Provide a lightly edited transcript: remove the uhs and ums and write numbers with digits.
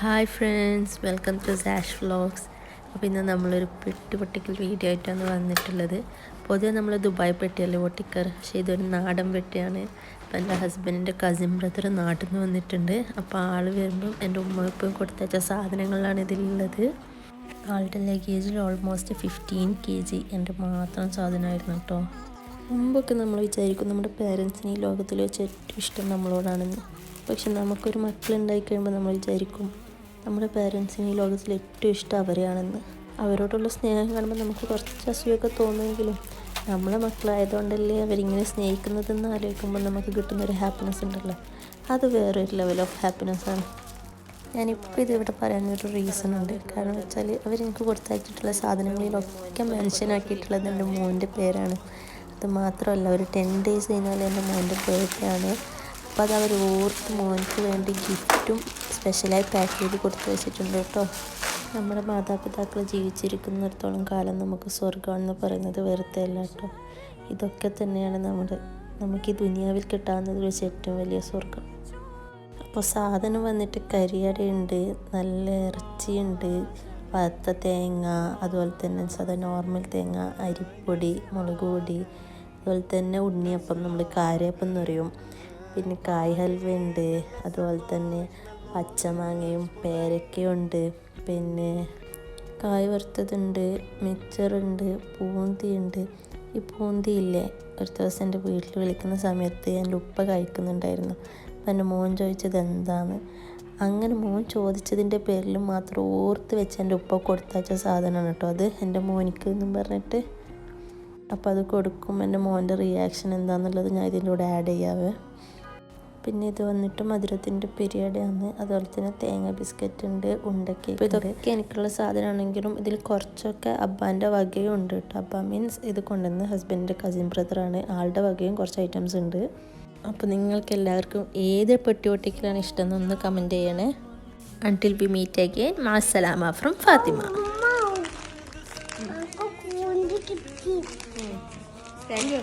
Hi friends, welcome to Sash vlogs. അപ്പോൾ ഇന്ന് നമ്മളൊരു പെട്ടി പൊട്ടിക്കൽ വീഡിയോ ആയിട്ടാണ് വന്നിട്ടുള്ളത്. പൊതുവെ നമ്മൾ ദുബായ് പെട്ടിയല്ലേ പൊട്ടിക്കാറ്, പക്ഷേ ഇതൊരു നാടൻ പെട്ടിയാണ്. അപ്പോൾ എൻ്റെ ഹസ്ബൻഡിൻ്റെ കസിൻ ബ്രദർ നാട്ടിൽ നിന്ന് വന്നിട്ടുണ്ട്. അപ്പോൾ ആൾ വരുമ്പം എൻ്റെ ഉമ്മ ഇപ്പം കൊടുത്തയച്ച സാധനങ്ങളാണ് ഇതിലുള്ളത്. ആളുടെ ലഗേജിൽ ഓൾമോസ്റ്റ് 15 kg എൻ്റെ മാത്രം സാധനമായിരുന്നു കേട്ടോ. മുമ്പൊക്കെ നമ്മൾ വിചാരിക്കും നമ്മുടെ പേരൻസിന് ഈ ലോകത്തിൽ വെച്ച് ഏറ്റവും ഇഷ്ടം നമ്മളോടാണെന്ന്. പക്ഷെ നമുക്കൊരു മക്കളുണ്ടായി കഴിയുമ്പോൾ നമ്മൾ വിചാരിക്കും നമ്മുടെ പേരൻസിന് ഈ ലോകത്തിൽ ഏറ്റവും ഇഷ്ടം അവരെയാണെന്ന്. അവരോടുള്ള സ്നേഹം കാണുമ്പോൾ നമുക്ക് കുറച്ച് അസൂയൊക്കെ തോന്നുമെങ്കിലും നമ്മളെ മക്കളായതുകൊണ്ടല്ലേ അവരിങ്ങനെ സ്നേഹിക്കുന്നതെന്ന് ആലോചിക്കുമ്പോൾ നമുക്ക് കിട്ടുന്നൊരു ഹാപ്പിനെസ് ഉണ്ടല്ലോ, അത് വേറൊരു ലെവൽ ഓഫ് ഹാപ്പിനെസ്സാണ്. ഞാനിപ്പോൾ ഇതിവിടെ പറയാനൊരു റീസൺ ഉണ്ട്. കാരണം വെച്ചാൽ അവരെനിക്ക് കൊടുത്തയച്ചിട്ടുള്ള സാധനങ്ങളിലൊക്കെ മെൻഷൻ ആക്കിയിട്ടുള്ളത് എൻ്റെ മോൻ്റെ പേരാണ്. അത് മാത്രമല്ല, ഒരു 10 days കഴിഞ്ഞാൽ എൻ്റെ മോൻ്റെ ബർത്ത്ഡേ ആണ്. അപ്പോൾ അത് അവർ ഓർത്ത് മോൻക്ക് വേണ്ടി ഗിഫ്റ്റും സ്പെഷ്യലായി പാക്ക് ചെയ്ത് കൊടുത്തു വെച്ചിട്ടുണ്ട് കേട്ടോ. നമ്മുടെ മാതാപിതാക്കൾ ജീവിച്ചിരിക്കുന്നിടത്തോളം കാലം നമുക്ക് സ്വർഗ്ഗമാണെന്ന് പറയുന്നത് വെറുതെ അല്ല കേട്ടോ. ഇതൊക്കെ തന്നെയാണ് നമുക്ക് ഈ ദുനിയാവിൽ കിട്ടാവുന്നതിൽ വെച്ച് ഏറ്റവും വലിയ സ്വർഗ്ഗം. അപ്പോൾ സാധനം വന്നിട്ട് കരിയടയുണ്ട്, നല്ല ഇറച്ചിയുണ്ട്, വറുത്ത തേങ്ങ, അതുപോലെ തന്നെ സാധാ നോർമൽ തേങ്ങ, അരിപ്പൊടി, മുളക് പൊടി, അതുപോലെ തന്നെ ഉണ്ണിയപ്പം, നമ്മൾ കാരയപ്പം എന്ന് പറയും, പിന്നെ കായ് ഹൽവ ഉണ്ട്, അതുപോലെ തന്നെ പച്ചമാങ്ങയും പേരക്കയും ഉണ്ട്, പിന്നെ കായ് വറുത്തതുണ്ട്, മിച്ചറുണ്ട്, പൂന്തിയുണ്ട്. ഈ പൂന്തി ഇല്ലേ, ഒരു ദിവസം എൻ്റെ വീട്ടിൽ വിളിക്കുന്ന സമയത്ത് എൻ്റെ ഉപ്പ കഴിക്കുന്നുണ്ടായിരുന്നു. അപ്പം എൻ്റെ മോൻ ചോദിച്ചത് എന്താന്ന്. അങ്ങനെ മോൻ ചോദിച്ചതിൻ്റെ പേരിൽ മാത്രം ഓർത്ത് വെച്ച് എൻ്റെ ഉപ്പ കൊടുത്തയച്ച സാധനമാണ് കേട്ടോ അത്, എൻ്റെ മോനിക്ക് എന്നും പറഞ്ഞിട്ട്. അപ്പോൾ അത് കൊടുക്കും. എൻ്റെ മോൻ്റെ റിയാക്ഷൻ എന്താണെന്നുള്ളത് ഞാൻ ഇതിൻ്റെ കൂടെ ആഡ് ചെയ്യാവേ. പിന്നെ ഇത് വന്നിട്ട് മധുരത്തിൻ്റെ പിരിയഡാണ്. അതുപോലെ തന്നെ തേങ്ങ ബിസ്ക്കറ്റ് ഉണ്ട്, ഉണ്ടക്കേക്ക്. അപ്പോൾ ഇതൊക്കെ എനിക്കുള്ള സാധനമാണെങ്കിലും ഇതിൽ കുറച്ചൊക്കെ അബ്ബാൻ്റെ വകയും ഉണ്ട് കേട്ടോ. അബ്ബ മീൻസ് ഇത് കൊണ്ടുവന്ന് ഹസ്ബൻഡിൻ്റെ കസിൻ ബ്രദറാണ്, ആളുടെ വകയും കുറച്ച് ഐറ്റംസ് ഉണ്ട്. അപ്പോൾ നിങ്ങൾക്ക് എല്ലാവർക്കും ഏത് പെട്ടി പൊട്ടിക്കലാണ് ഇഷ്ടം എന്നൊന്ന് കമൻറ്റ് ചെയ്യണേ. അൺടിൽ വി മീറ്റ് അഗൈൻ, മഅസ്സലാമ ഫ്രം ഫാത്തിമ. Thank U.